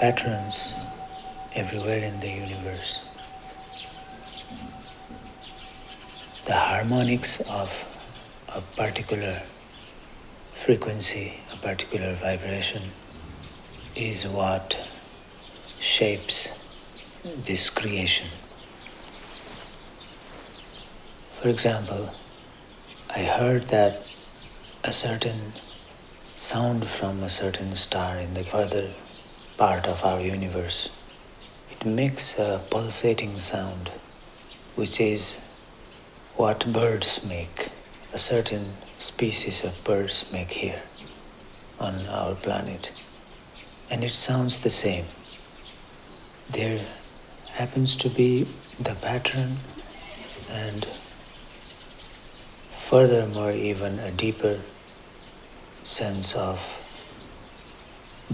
patterns everywhere in the universe. The harmonics of a particular frequency, a particular vibration is what shapes this creation. For example, I heard that a certain sound from a certain star in the further part of our universe, it makes a pulsating sound, which is what birds make, a certain species of birds make here on our planet. And it sounds the same. There happens to be the pattern and furthermore even a deeper sense of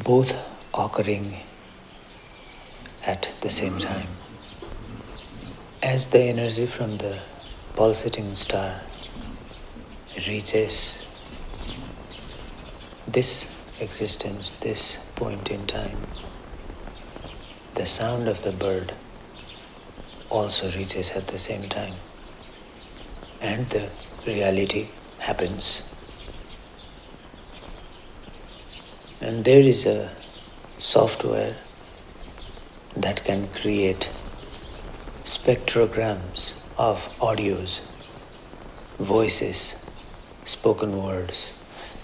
both occurring at the same time. As the energy from the pulsating star reaches this existence, this point in time, the sound of the bird also reaches at the same time, and the reality happens. And there is a software that can create spectrograms of audios, voices, spoken words,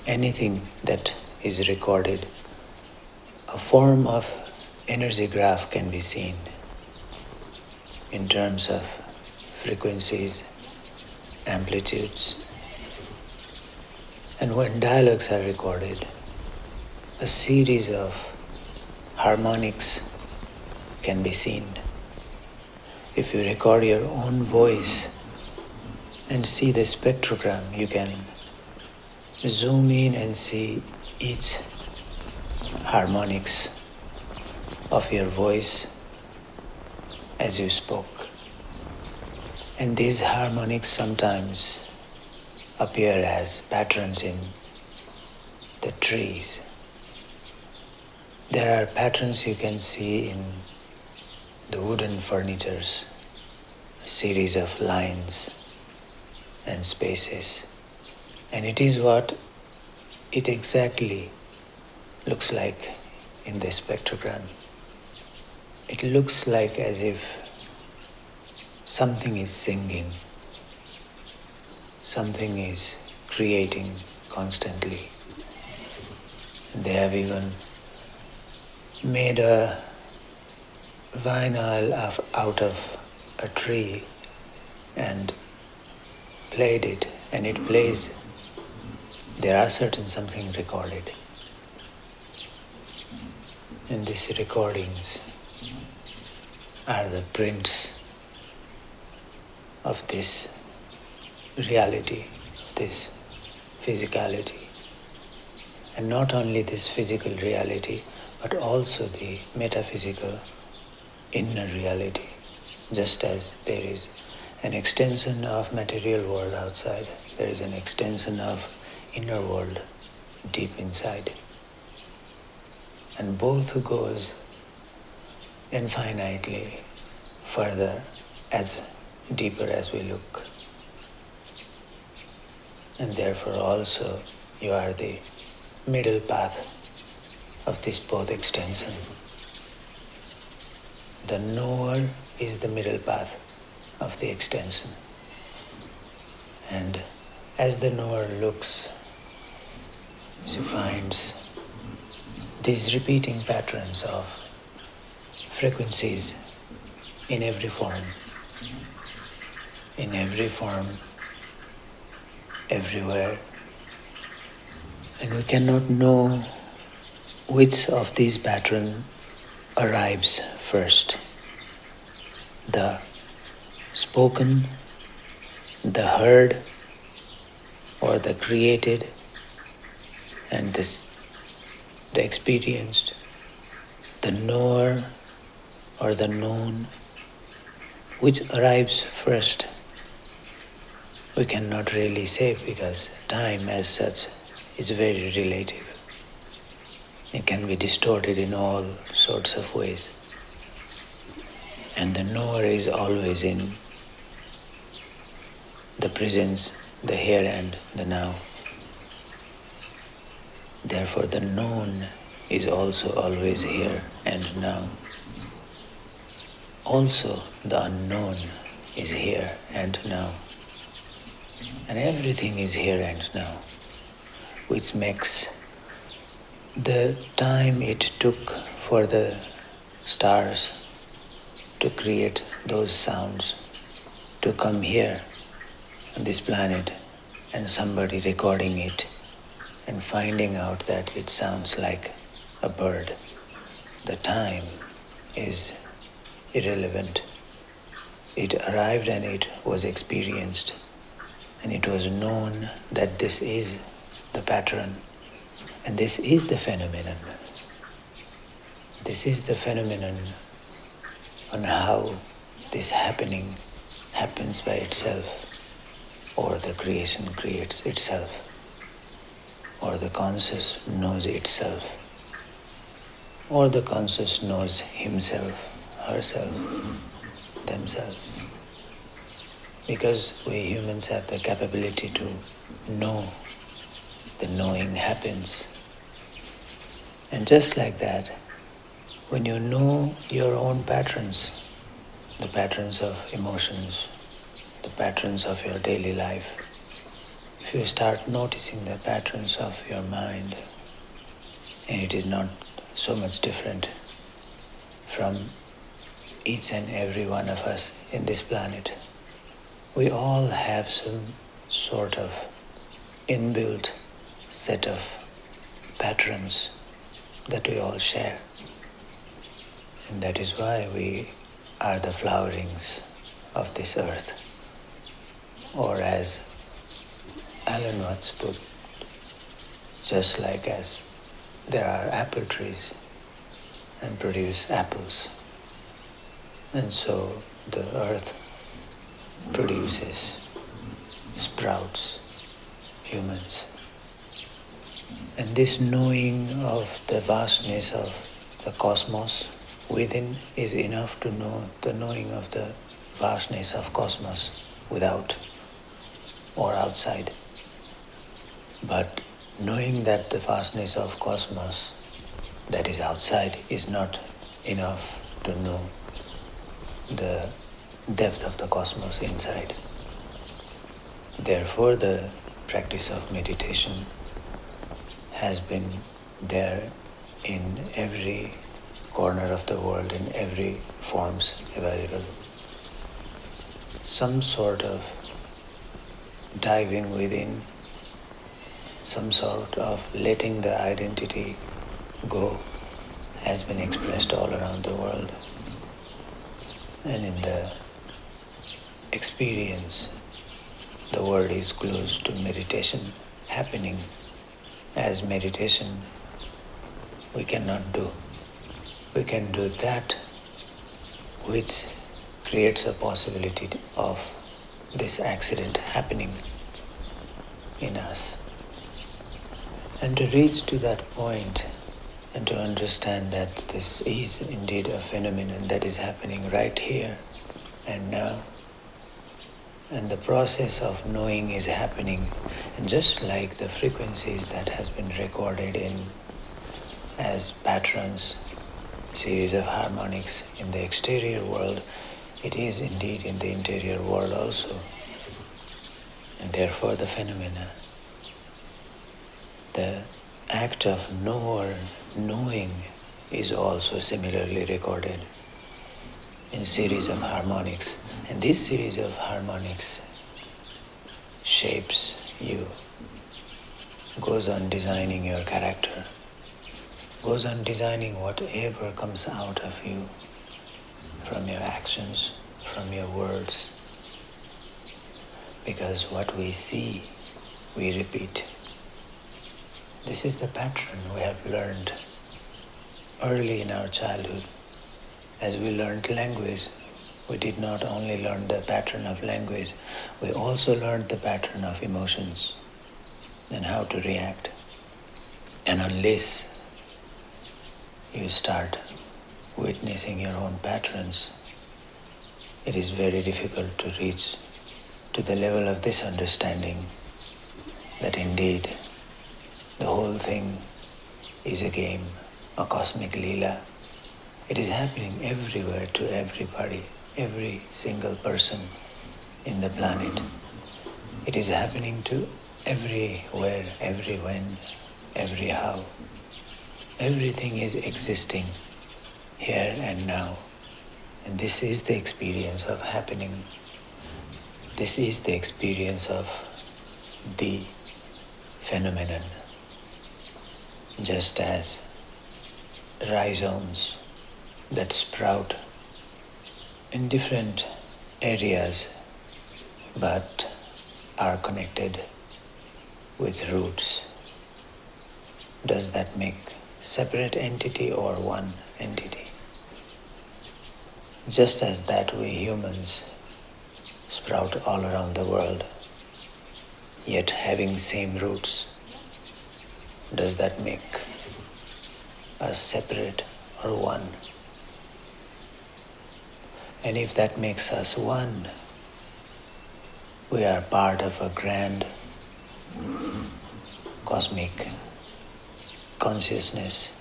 anything that is recorded. A form of energy graph can be seen in terms of frequencies, amplitudes. And when dialogues are recorded, a series of harmonics can be seen. If you record your own voice and see the spectrogram, you can zoom in and see each harmonics of your voice as you spoke. And these harmonics sometimes appear as patterns in the trees. There are patterns you can see in the wooden furnitures, a series of lines and spaces. And it is what it exactly looks like in the spectrogram. It looks like as if something is singing, something is creating constantly. They have even made a vinyl out of a tree and played it, and it plays. There are certain something recorded. And these recordings are the prints of this reality, this physicality. And not only this physical reality, but also the metaphysical inner reality. Just as there is an extension of material world outside, there is an extension of inner world deep inside. And both goes infinitely further as deeper as we look. And therefore also you are the middle path of this both extension. The knower is the middle path of the extension. And as the knower looks, she finds these repeating patterns of frequencies in every form, everywhere. And we cannot know which of these patterns arrives first. The spoken, the heard, or the created, and the experienced, the knower or the known, which arrives first. We cannot really say, because time as such is very relative. It can be distorted in all sorts of ways. And the knower is always in the presence, the here and the now. Therefore the known is also always here and now. Also the unknown is here and now. And everything is here and now, which makes the time it took for the stars to create those sounds, to come here on this planet, and somebody recording it and finding out that it sounds like a bird. The time is irrelevant. It arrived and it was experienced, and it was known that this is the pattern, and this is the phenomenon. This is the phenomenon on how this happening happens by itself, or the creation creates itself, or the conscious knows itself, or the conscious knows himself, herself, themselves. Because we humans have the capability to know, the knowing happens. And just like that, when you know your own patterns, the patterns of emotions, the patterns of your daily life, if you start noticing the patterns of your mind, and it is not so much different from each and every one of us in this planet, we all have some sort of inbuilt set of patterns that we all share. And that is why we are the flowerings of this earth. Or as Alan once put, just like as there are apple trees and produce apples, and so the earth produces, sprouts, humans. And this knowing of the vastness of the cosmos within is enough to know the knowing of the vastness of cosmos without or outside. But knowing that the vastness of cosmos that is outside is not enough to know the depth of the cosmos inside. Therefore, the practice of meditation has been there in every corner of the world, in every forms available. Some sort of diving within, some sort of letting the identity go has been expressed all around the world. And in the experience, the word is close to meditation happening. As meditation, we cannot do. We can do that which creates a possibility of this accident happening in us. And to reach to that point and to understand that this is indeed a phenomenon that is happening right here and now, and the process of knowing is happening, and just like the frequencies that has been recorded in as patterns, series of harmonics in the exterior world, it is indeed in the interior world also. And therefore the phenomena, the act of knower knowing is also similarly recorded in series of harmonics. And this series of harmonics shapes you, goes on designing your character, goes on designing whatever comes out of you, from your actions, from your words. Because what we see, we repeat. This is the pattern we have learned early in our childhood. As we learned language, we did not only learn the pattern of language, we also learned the pattern of emotions and how to react. And unless you start witnessing your own patterns, it is very difficult to reach to the level of this understanding that indeed the whole thing is a game, a cosmic Leela. It is happening everywhere to everybody, every single person in the planet. It is happening to everywhere, every when, every how. Everything is existing here and now. And this is the experience of happening. This is the experience of the phenomenon. Just as rhizomes that sprout in different areas but are connected with roots. Does that make separate entity or one entity? Just as that we humans sprout all around the world, yet having same roots, does that make us separate or one? And if that makes us one, we are part of a grand cosmic consciousness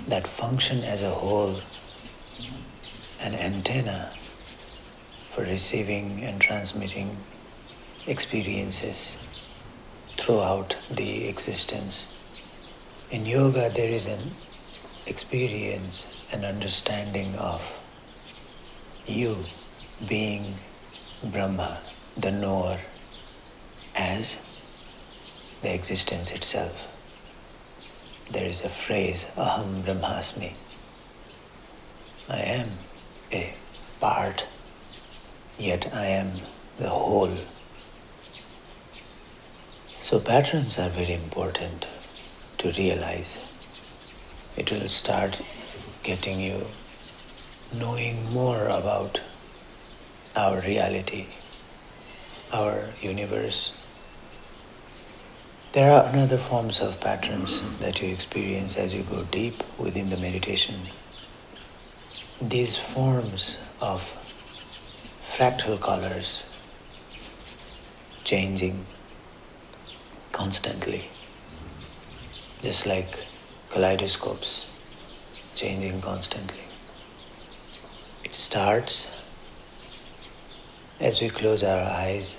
that function as a whole, an antenna for receiving and transmitting experiences throughout the existence. In yoga, there is an experience, an understanding of you being Brahma, the knower, as the existence itself. There is a phrase, Aham Brahmasmi. I am a part, yet I am the whole. So patterns are very important to realize. It will start getting you knowing more about our reality, our universe. There are another forms of patterns that you experience as you go deep within the meditation. These forms of fractal colors changing constantly, just like kaleidoscopes changing constantly. It starts as we close our eyes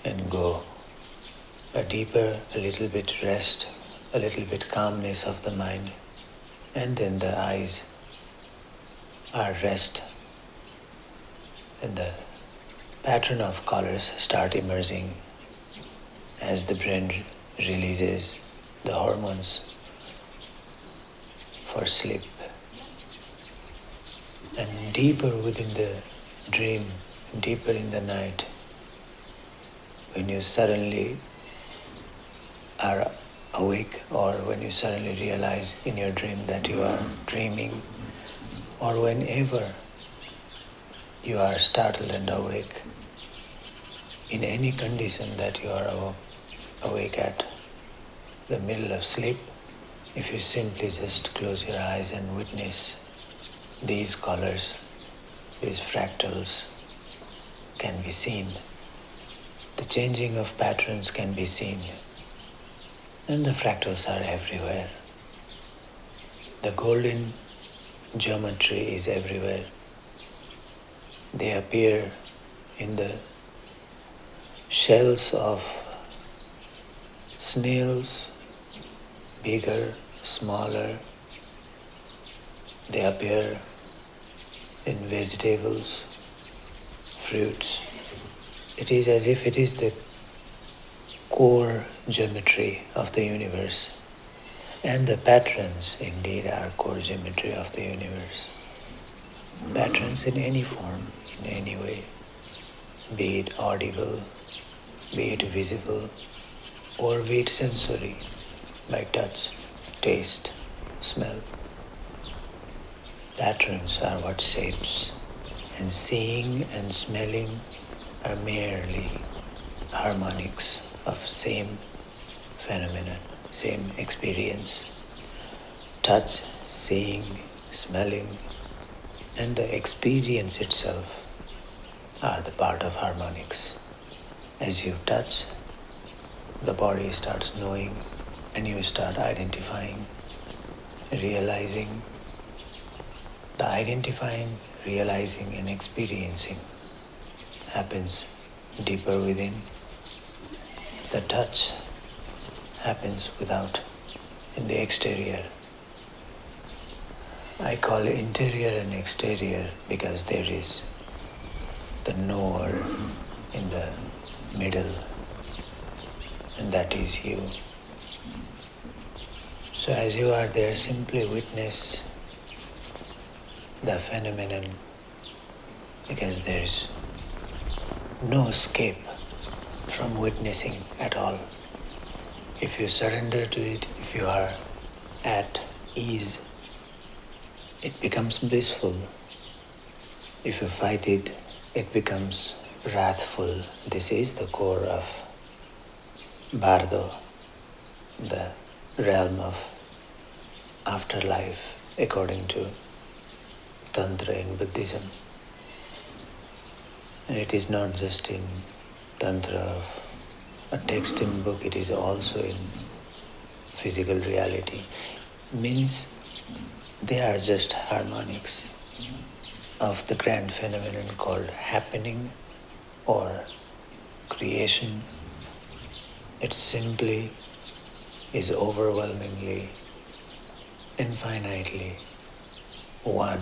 and go a deeper, a little bit rest, a little bit calmness of the mind, and then the eyes are rest, and the pattern of colors start emerging as the brain releases the hormones for sleep. And deeper within the dream, deeper in the night, when you suddenly are awake, or when you suddenly realize in your dream that you are dreaming, or whenever you are startled and awake, in any condition that you are awake at the middle of sleep, if you simply just close your eyes and witness these colors, these fractals can be seen. The changing of patterns can be seen. And the fractals are everywhere. The golden geometry is everywhere. They appear in the shells of snails, bigger, smaller. They appear in vegetables, fruits. It is as if it is the core geometry of the universe. And the patterns indeed are core geometry of the universe. Patterns in any form, in any way, be it audible, be it visible, or be it sensory, by touch, taste, smell. Patterns are what shapes, and seeing and smelling are merely harmonics of same phenomenon, same experience. touch, seeing, smelling, and the experience itself are the part of harmonics. As you touch, the body starts knowing and you start identifying, realizing. The identifying, realizing and experiencing happens deeper within. The touch happens without in the exterior. I call it interior and exterior because there is the knower in the middle, and that is you. So as you are there, simply witness the phenomenon, because there is no escape from witnessing at all. If you surrender to it, if you are at ease, it becomes blissful. If you fight it, it becomes wrathful. This is the core of Bardo, the realm of afterlife, according to Tantra in Buddhism. And it is not just in Tantra, a text in book, it is also in physical reality. Means they are just harmonics of the grand phenomenon called happening or creation. It simply is overwhelmingly, infinitely one